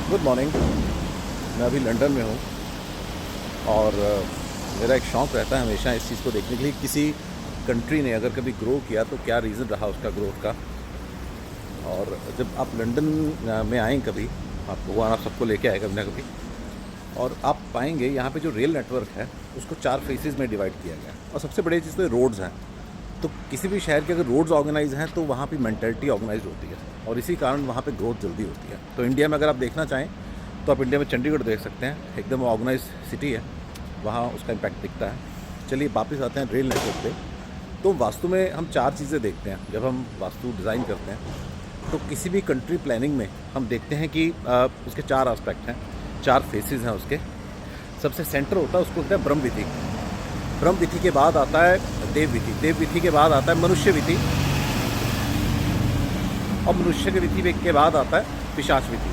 Good morning. मैं अभी London में हूँ और मेरा एक शौक़ रहता है हमेशा इस चीज़ को देखने के लिए किसी कंट्री ने अगर कभी ग्रो किया तो क्या रीज़न रहा उसका ग्रोथ का। और जब आप लंदन में आएँ कभी, आपको भगवान आप सबको लेके आए कभी ना कभी, और आप पाएंगे यहाँ पे जो रेल नेटवर्क है उसको 4 फेसेस में डिवाइड किया गया है। और सबसे बड़ी चीज़ तो रोड्स हैं। तो किसी भी शहर के अगर रोड्स ऑर्गेनाइज हैं तो वहाँ पे मेंटालिटी ऑर्गेनाइज होती है और इसी कारण वहाँ पे ग्रोथ जल्दी होती है। तो इंडिया में अगर आप देखना चाहें तो आप इंडिया में चंडीगढ़ देख सकते हैं, एकदम ऑर्गेनाइज सिटी है, वहाँ उसका इम्पैक्ट दिखता है। चलिए वापस आते हैं रेल नेटवर्क पे। तो वास्तु में हम 4 चीज़ें देखते हैं जब हम वास्तु डिज़ाइन करते हैं। तो किसी भी कंट्री प्लानिंग में हम देखते हैं कि उसके 4 एस्पेक्ट हैं, 4 फेसेस हैं उसके। सबसे सेंटर होता है उसको कहते हैं ब्रह्मविधि। ब्रह्मविधि के बाद आता है देवविधि, देवविधि के बाद आता है मनुष्य विधि, और मनुष्य के विधि के बाद आता है पिशाच विधि।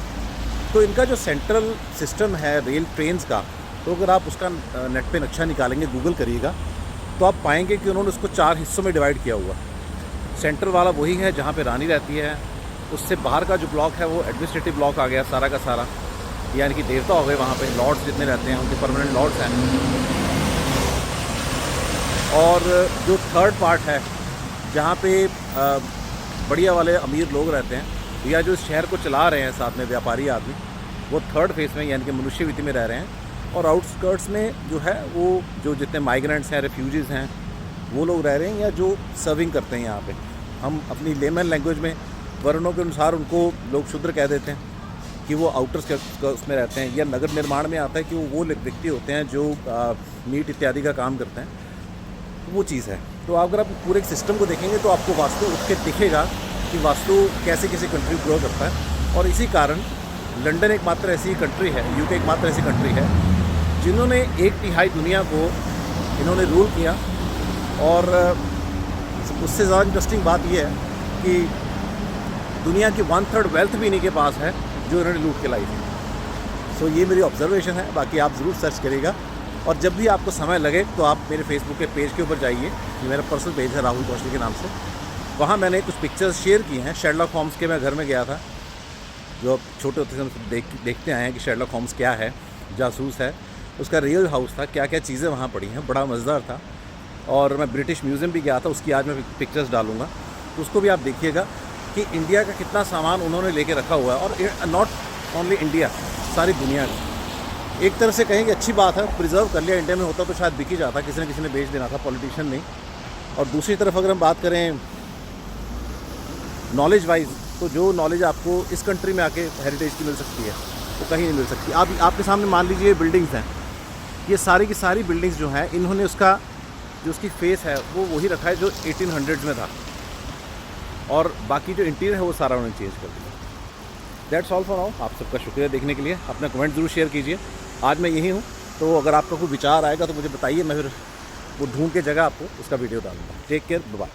तो इनका जो सेंट्रल सिस्टम है रेल ट्रेन्स का, तो अगर आप उसका नेट पे नक्शा निकालेंगे, गूगल करिएगा, तो आप पाएंगे कि उन्होंने उसको 4 हिस्सों में डिवाइड किया हुआ। सेंट्रल वाला वही है जहाँ पे रानी रहती है। उससे बाहर का जो ब्लॉक है वो एडमिनिस्ट्रेटिव ब्लॉक आ गया सारा का सारा, यानी कि देवता हो गए, वहाँ पे लॉर्ड्स जितने रहते हैं उनके परमानेंट लॉर्ड्स हैं। और जो थर्ड पार्ट है जहाँ पे बढ़िया वाले अमीर लोग रहते हैं या जो इस शहर को चला रहे हैं साथ में व्यापारी आदमी, वो थर्ड फेस में यानी कि मनुष्य विधि में रह रहे हैं। और आउटस्कर्ट्स में जो है वो जो जितने माइग्रेंट्स हैं, रेफ्यूजीज़ हैं, वो लोग रह रहे हैं, या जो सर्विंग करते हैं यहाँ पे। हम अपनी लेमन लैंग्वेज में वर्णों के अनुसार उनको लोग शूद्र कह देते हैं कि वो आउटर्स उसमें रहते हैं। या नगर निर्माण में आता है कि वो व्यक्ति होते हैं जो मीट इत्यादि का काम करते हैं, वो चीज़ है। तो अगर आप पूरे सिस्टम को देखेंगे तो आपको वास्तु उठ के दिखेगा कि वास्तु कैसे किसी कंट्री ग्रो करता है। और इसी कारण लंदन एकमात्र ऐसी कंट्री है, यूके एकमात्र ऐसी कंट्री है जिन्होंने 1/3 दुनिया को इन्होंने रूल किया। और उससे ज़्यादा इंटरेस्टिंग बात यह है कि दुनिया की 1/3 वेल्थ भी इन्हीं के पास है जो इन्होंने लूट के लाई थी। सो ये मेरी ऑब्जर्वेशन है, बाकी आप ज़रूर सर्च करिएगा। और जब भी आपको समय लगे तो आप मेरे फेसबुक के पेज के ऊपर जाइए, ये मेरा पर्सनल पेज है राहुल कौशल के नाम से। वहाँ मैंने कुछ पिक्चर्स शेयर की हैं शेरलॉक होम्स के। मैं घर में गया था, जो छोटे होते से हम देखते आए हैं कि शेरलॉक होम्स क्या है, जासूस है, उसका रियल हाउस था, क्या क्या चीज़ें वहाँ पड़ी हैं, बड़ा मज़ेदार था। और मैं ब्रिटिश म्यूज़ियम भी गया था, उसकी आज मैं पिक्चर्स डालूँगा, तो उसको भी आप देखिएगा कि इंडिया का कितना सामान उन्होंने लेके रखा हुआ है। और नॉट ओनली इंडिया, सारी दुनिया का। एक तरह से कहें कि अच्छी बात है, प्रिजर्व कर लिया। इंडिया में होता तो शायद बिक ही जाता, किसी न किसी ने बेच देना था, पॉलिटिशियन नहीं। और दूसरी तरफ अगर हम बात करें नॉलेज वाइज, तो जो नॉलेज आपको इस कंट्री में आके हेरिटेज की मिल सकती है वो कहीं नहीं मिल सकती। आपके सामने मान लीजिए बिल्डिंग्स हैं, ये सारी की सारी बिल्डिंग्स जो हैं, इन्होंने उसका जो उसकी फेस है वो वही रखा है जो 1800 में था, और बाकी जो इंटीरियर है वो सारा उन्होंने चेंज कर दिया। That's all for now. आप सबका शुक्रिया देखने के लिए। अपना कमेंट ज़रूर शेयर कीजिए। आज मैं यही हूँ, तो अगर आपका कोई विचार आएगा तो मुझे बताइए, मैं फिर वो ढूंढ के जगह आपको उसका वीडियो डालूंगा। Take care, bye.